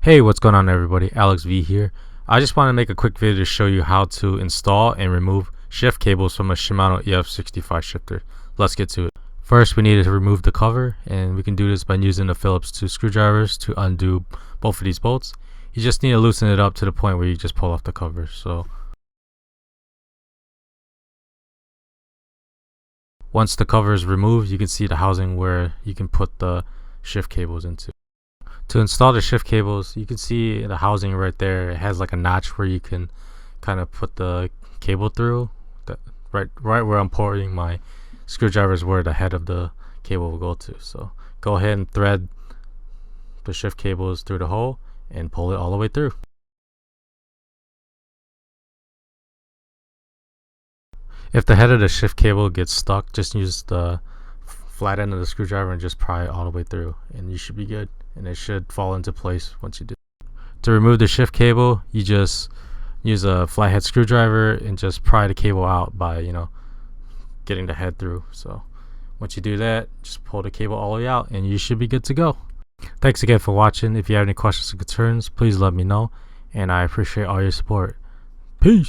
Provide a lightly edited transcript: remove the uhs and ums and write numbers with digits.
Hey, what's going on everybody? Alex V here. I just want to make a quick video to show you how to install and remove shift cables from a Shimano EF65 shifter. Let's get to it. First, we need to remove the cover, and we can do this by using the Phillips 2 screwdrivers to undo both of these bolts. You just need to loosen it up to the point where you just pull off the cover. So once the cover is removed, you can see the housing where you can put the shift cables into. To install the shift cables, you can see the housing right there. It has like a notch where you can kind of put the cable through. Right where I'm pouring my screwdrivers, where the head of the cable will go to. So go ahead and thread the shift cables through the hole and pull it all the way through. If the head of the shift cable gets stuck, just use the flat end of the screwdriver and just pry it all the way through, and you should be good, and it should fall into place once you do. To remove the shift cable, you just use a flathead screwdriver and just pry the cable out by getting the head through. So once you do that, just pull the cable all the way out and you should be good to go. Thanks again for watching. If you have any questions or concerns, please let me know, and I appreciate all your support. Peace.